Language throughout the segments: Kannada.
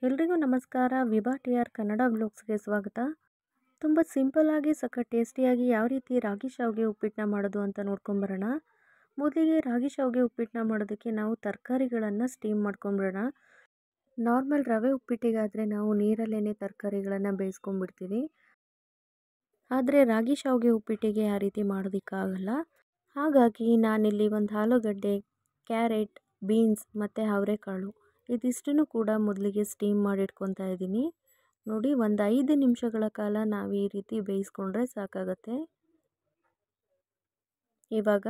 ಎಲ್ರಿಗೂ ನಮಸ್ಕಾರ. ವಿಭಾ ಟಿ ಆರ್ ಕನ್ನಡ ವ್ಲಾಗ್ಸ್ಗೆ ಸ್ವಾಗತ. ತುಂಬ ಸಿಂಪಲ್ಲಾಗಿ ಸಖತ್ ಟೇಸ್ಟಿಯಾಗಿ ಯಾವ ರೀತಿ ರಾಗಿ ಶಾವಿಗೆ ಉಪ್ಪಿಟ್ಟನ್ನ ಮಾಡೋದು ಅಂತ ನೋಡ್ಕೊಂಬರೋಣ. ಮೊದಲಿಗೆ ರಾಗಿ ಶಾವಿಗೆ ಉಪ್ಪಿಟ್ಟನ್ನ ಮಾಡೋದಕ್ಕೆ ನಾವು ತರಕಾರಿಗಳನ್ನು ಸ್ಟೀಮ್ ಮಾಡ್ಕೊಂಬಿಡೋಣ. ನಾರ್ಮಲ್ ರವೆ ಉಪ್ಪಿಟ್ಟಿಗಾದರೆ ನಾವು ನೀರಲ್ಲೇ ತರಕಾರಿಗಳನ್ನು ಬೇಯಿಸ್ಕೊಂಡ್ಬಿಡ್ತೀವಿ. ಆದರೆ ರಾಗಿ ಶಾವಿಗೆ ಉಪ್ಪಿಟ್ಟಿಗೆ ಆ ರೀತಿ ಮಾಡೋದಕ್ಕಾಗಲ್ಲ. ಹಾಗಾಗಿ ನಾನಿಲ್ಲಿ ಒಂದು ಆಲೂಗಡ್ಡೆ, ಕ್ಯಾರೆಟ್, ಬೀನ್ಸ್ ಮತ್ತು ಅವರೆಕಾಳು ಇದಿಷ್ಟನ್ನು ಕೂಡ ಮೊದಲಿಗೆ ಸ್ಟೀಮ್ ಮಾಡಿಟ್ಕೊತಾ ಇದ್ದೀನಿ. ನೋಡಿ, ಒಂದು 5 ನಿಮಿಷಗಳ ಕಾಲ ನಾವು ಈ ರೀತಿ ಬೇಯಿಸ್ಕೊಂಡ್ರೆ ಸಾಕಾಗತ್ತೆ. ಇವಾಗ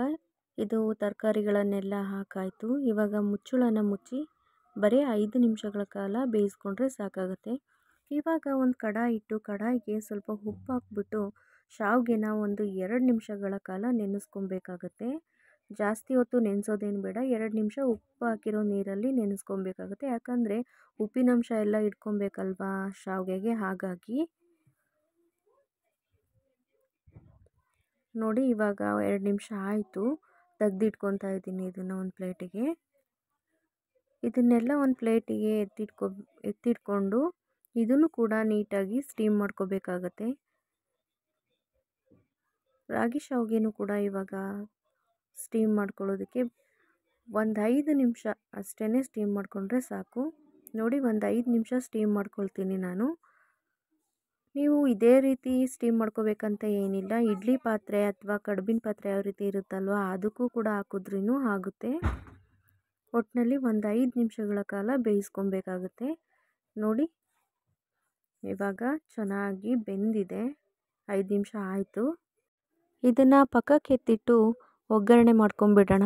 ಇದು ತರಕಾರಿಗಳನ್ನೆಲ್ಲ ಹಾಕಾಯಿತು. ಇವಾಗ ಮುಚ್ಚಳನ ಮುಚ್ಚಿ ಬರೀ 5 ನಿಮಿಷಗಳ ಕಾಲ ಬೇಯಿಸ್ಕೊಂಡ್ರೆ ಸಾಕಾಗತ್ತೆ. ಇವಾಗ ಒಂದು ಕಡಾಯಿ ಇಟ್ಟು ಕಡಾಯಿಗೆ ಸ್ವಲ್ಪ ಉಪ್ಪು ಹಾಕ್ಬಿಟ್ಟು ಶಾವಿಗೆನ ಒಂದು 2 ನಿಮಿಷಗಳ ಕಾಲ ನೆನೆಸ್ಕೊಬೇಕಾಗತ್ತೆ. ಜಾಸ್ತಿ ಹೊತ್ತು ನೆನೆಸೋದೇನು ಬೇಡ, 2 ನಿಮಿಷ ಉಪ್ಪು ಹಾಕಿರೋ ನೀರಲ್ಲಿ ನೆನೆಸ್ಕೊಬೇಕಾಗತ್ತೆ. ಯಾಕಂದರೆ ಉಪ್ಪಿನಂಶ ಎಲ್ಲ ಇಟ್ಕೊಬೇಕಲ್ವಾ ಶಾವಿಗೆಗೆ, ಹಾಗಾಗಿ. ನೋಡಿ, ಇವಾಗ 2 ನಿಮಿಷ ಆಯಿತು. ತೆಗೆದಿಟ್ಕೊತಾ ಇದ್ದೀನಿ ಇದನ್ನು ಒಂದು ಪ್ಲೇಟಿಗೆ. ಇದನ್ನೆಲ್ಲ ಒಂದು ಪ್ಲೇಟಿಗೆ ಎತ್ತಿಟ್ಕೊಂಡು ಇದನ್ನು ಕೂಡ ನೀಟಾಗಿ ಸ್ಟೀಮ್ ಮಾಡ್ಕೋಬೇಕಾಗತ್ತೆ. ರಾಗಿ ಶಾವಿಗೆನೂ ಕೂಡ ಇವಾಗ ಸ್ಟೀಮ್ ಮಾಡ್ಕೊಳ್ಳೋದಕ್ಕೆ ಒಂದು 5 ನಿಮಿಷ ಅಷ್ಟೇ ಸ್ಟೀಮ್ ಮಾಡಿಕೊಂಡ್ರೆ ಸಾಕು. ನೋಡಿ, ಒಂದು 5 ನಿಮಿಷ ಸ್ಟೀಮ್ ಮಾಡ್ಕೊಳ್ತೀನಿ ನಾನು. ನೀವು ಇದೇ ರೀತಿ ಸ್ಟೀಮ್ ಮಾಡ್ಕೋಬೇಕಂತ ಏನಿಲ್ಲ. ಇಡ್ಲಿ ಪಾತ್ರೆ ಅಥವಾ ಕಡುಬಿನ ಪಾತ್ರೆ ಯಾವ ರೀತಿ ಇರುತ್ತಲ್ವ ಅದಕ್ಕೂ ಕೂಡ ಹಾಕಿದ್ರೂ ಆಗುತ್ತೆ. ಒಟ್ಟಿನಲ್ಲಿ ಒಂದು 5 ನಿಮಿಷಗಳ ಕಾಲ ಬೇಯಿಸ್ಕೊಬೇಕಾಗುತ್ತೆ. ನೋಡಿ, ಇವಾಗ ಚೆನ್ನಾಗಿ ಬೆಂದಿದೆ. 5 ನಿಮಿಷ ಆಯಿತು. ಇದನ್ನು ಪಕ್ಕಕ್ಕೆ ಎತ್ತಿಟ್ಟು ಒಗ್ಗರಣೆ ಮಾಡ್ಕೊಂಬಿಡೋಣ.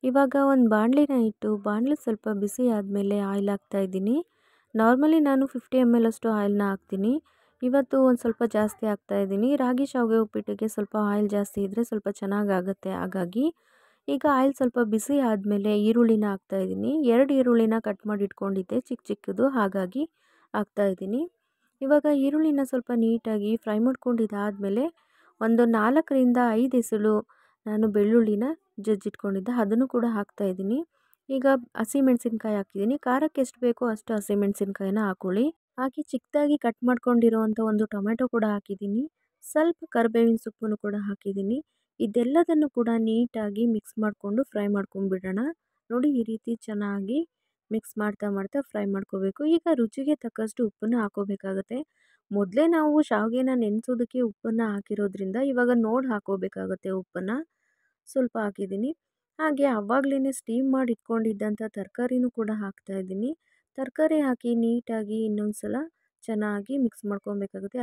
ಇವಾಗ ಒಂದು ಬಾಣಲಿನ ಇಟ್ಟು ಬಾಣಲಿ ಸ್ವಲ್ಪ ಬಿಸಿ ಆದಮೇಲೆ ಆಯಿಲ್ ಹಾಕ್ತಾಯಿದ್ದೀನಿ. ನಾರ್ಮಲಿ ನಾನು 50 ml ಅಷ್ಟು ಆಯಿಲ್ನ ಹಾಕ್ತೀನಿ. ಇವತ್ತು ಒಂದು ಸ್ವಲ್ಪ ಜಾಸ್ತಿ ಹಾಕ್ತಾಯಿದ್ದೀನಿ. ರಾಗಿ ಶಾವಿಗೆ ಉಪ್ಪಿಟ್ಟಿಗೆ ಸ್ವಲ್ಪ ಆಯಿಲ್ ಜಾಸ್ತಿ ಇದ್ದರೆ ಸ್ವಲ್ಪ ಚೆನ್ನಾಗಾಗುತ್ತೆ. ಹಾಗಾಗಿ ಈಗ ಆಯಿಲ್ ಸ್ವಲ್ಪ ಬಿಸಿ ಆದಮೇಲೆ ಈರುಳ್ಳಿನ ಹಾಕ್ತಾಯಿದ್ದೀನಿ. 2 ಈರುಳ್ಳಿನ ಕಟ್ ಮಾಡಿ ಇಟ್ಕೊಂಡಿದ್ದೆ, ಚಿಕ್ಕ ಚಿಕ್ಕದು, ಹಾಗಾಗಿ ಹಾಕ್ತಾಯಿದ್ದೀನಿ. ಇವಾಗ ಈರುಳ್ಳಿನ ಸ್ವಲ್ಪ ನೀಟಾಗಿ ಫ್ರೈ ಮಾಡ್ಕೊಂಡಿದ್ದಾದಮೇಲೆ ಒಂದು 4ರಿಂದ 5 ಎಸಳು ನಾನು ಬೆಳ್ಳುಳ್ಳಿನ ಜಜ್ಜಿಟ್ಕೊಂಡಿದ್ದೆ, ಅದನ್ನು ಕೂಡ ಹಾಕ್ತಾಯಿದ್ದೀನಿ. ಈಗ ಹಸಿಮೆಣಸಿನ್ಕಾಯಿ ಹಾಕಿದ್ದೀನಿ. ಖಾರಕ್ಕೆ ಎಷ್ಟು ಬೇಕೋ ಅಷ್ಟು ಹಸಿಮೆಣಸಿನ್ಕಾಯಿನ ಹಾಕ್ಕೊಳ್ಳಿ. ಹಾಕಿ ಚಿಕ್ಕದಾಗಿ ಕಟ್ ಮಾಡ್ಕೊಂಡಿರೋವಂಥ ಒಂದು ಟೊಮೆಟೊ ಕೂಡ ಹಾಕಿದ್ದೀನಿ. ಸ್ವಲ್ಪ ಕರಿಬೇವಿನ ಸೊಪ್ಪನ್ನು ಕೂಡ ಹಾಕಿದ್ದೀನಿ. ಇದೆಲ್ಲದನ್ನು ಕೂಡ ನೀಟಾಗಿ ಮಿಕ್ಸ್ ಮಾಡಿಕೊಂಡು ಫ್ರೈ ಮಾಡ್ಕೊಂಡ್ಬಿಡೋಣ. ನೋಡಿ, ಈ ರೀತಿ ಚೆನ್ನಾಗಿ ಮಿಕ್ಸ್ ಮಾಡ್ತಾ ಫ್ರೈ ಮಾಡ್ಕೋಬೇಕು. ಈಗ ರುಚಿಗೆ ತಕ್ಕಷ್ಟು ಉಪ್ಪನ್ನು ಹಾಕೋಬೇಕಾಗತ್ತೆ. ಮೊದಲೇ ನಾವು ಶಾವಿಗೆನ ನೆನೆಸೋದಕ್ಕೆ ಉಪ್ಪನ್ನು ಹಾಕಿರೋದ್ರಿಂದ ಇವಾಗ ನೋಡಿ ಹಾಕೋಬೇಕಾಗತ್ತೆ. ಉಪ್ಪನ್ನು ಸ್ವಲ್ಪ ಹಾಕಿದ್ದೀನಿ. ಹಾಗೆ ಆವಾಗಲೇ ಸ್ಟೀಮ್ ಮಾಡಿ ಇಟ್ಕೊಂಡಿದ್ದಂಥ ತರಕಾರಿನೂ ಕೂಡ ಹಾಕ್ತಾಯಿದ್ದೀನಿ. ತರಕಾರಿ ಹಾಕಿ ನೀಟಾಗಿ ಇನ್ನೊಂದು ಸಲ ಚೆನ್ನಾಗಿ ಮಿಕ್ಸ್ ಮಾಡ್ಕೊಬೇಕಾಗುತ್ತೆ.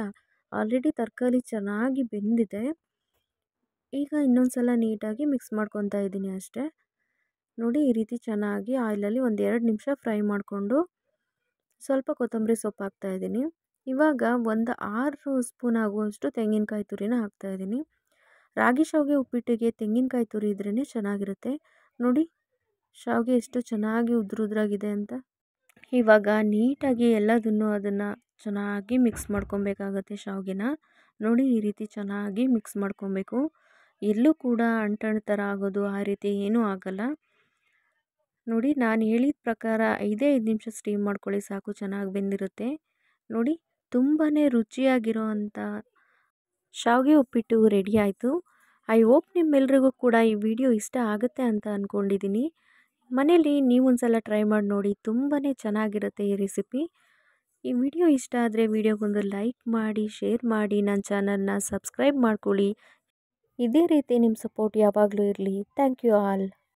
ಆಲ್ರೆಡಿ ತರಕಾರಿ ಚೆನ್ನಾಗಿ ಬೆಂದಿದೆ. ಈಗ ಇನ್ನೊಂದು ಸಲ ನೀಟಾಗಿ ಮಿಕ್ಸ್ ಮಾಡ್ಕೊತಾ ಇದ್ದೀನಿ ಅಷ್ಟೇ. ನೋಡಿ, ಈ ರೀತಿ ಚೆನ್ನಾಗಿ ಆಯಿಲಲ್ಲಿ ಒಂದು 2 ನಿಮಿಷ ಫ್ರೈ ಮಾಡಿಕೊಂಡು ಸ್ವಲ್ಪ ಕೊತ್ತಂಬರಿ ಸೊಪ್ಪು ಹಾಕ್ತಾಯಿದ್ದೀನಿ. ಇವಾಗ ಒಂದು 6 ಸ್ಪೂನ್ ಆಗುವಷ್ಟು ತೆಂಗಿನಕಾಯಿ ತುರಿನ ಹಾಕ್ತಾಯಿದ್ದೀನಿ. ರಾಗಿ ಶಾವಿಗೆ ಉಪ್ಪಿಟ್ಟಿಗೆ ತೆಂಗಿನಕಾಯಿ ತುರಿ ಇದ್ರೇ ಚೆನ್ನಾಗಿರುತ್ತೆ. ನೋಡಿ, ಶಾವಿಗೆ ಎಷ್ಟು ಚೆನ್ನಾಗಿ ಉದ್ರುದ್ರಾಗಿದೆ ಅಂತ. ಇವಾಗ ನೀಟಾಗಿ ಅದನ್ನು ಚೆನ್ನಾಗಿ ಮಿಕ್ಸ್ ಮಾಡ್ಕೊಬೇಕಾಗತ್ತೆ ಶಾವಿಗೆನ. ನೋಡಿ, ಈ ರೀತಿ ಚೆನ್ನಾಗಿ ಮಿಕ್ಸ್ ಮಾಡ್ಕೊಬೇಕು. ಎಲ್ಲೂ ಕೂಡ ಅಂಟು ಥರ ಆಗೋದು ಆ ರೀತಿ ಏನೂ ಆಗಲ್ಲ. ನೋಡಿ, ನಾನು ಹೇಳಿದ ಪ್ರಕಾರ 5 ನಿಮಿಷ ಸ್ಟೀಮ್ ಮಾಡ್ಕೊಳ್ಳಿ ಸಾಕು, ಚೆನ್ನಾಗಿ ಬೆಂದಿರುತ್ತೆ. ನೋಡಿ, ತುಂಬಾ ರುಚಿಯಾಗಿರೋ ಅಂಥ ಶಾವಿಗೆ ಉಪ್ಪಿಟ್ಟು ರೆಡಿ ಆಯಿತು. ಐ ಹೋಪ್ ನಿಮ್ಮೆಲ್ರಿಗೂ ಕೂಡ ಈ ವಿಡಿಯೋ ಇಷ್ಟ ಆಗುತ್ತೆ ಅಂತ ಅಂದ್ಕೊಂಡಿದ್ದೀನಿ. ಮನೇಲಿ ನೀವೊಂದ್ಸಲ ಟ್ರೈ ಮಾಡಿ ನೋಡಿ, ತುಂಬಾ ಚೆನ್ನಾಗಿರುತ್ತೆ ಈ ರೆಸಿಪಿ. ಈ ವಿಡಿಯೋ ಇಷ್ಟ ಆದರೆ ವಿಡಿಯೋಗೊಂದು ಲೈಕ್ ಮಾಡಿ, ಶೇರ್ ಮಾಡಿ, ನನ್ನ ಚಾನಲ್ನ ಸಬ್ಸ್ಕ್ರೈಬ್ ಮಾಡ್ಕೊಳ್ಳಿ. ಇದೇ ರೀತಿ ನಿಮ್ಮ ಸಪೋರ್ಟ್ ಯಾವಾಗಲೂ ಇರಲಿ. Thank you all.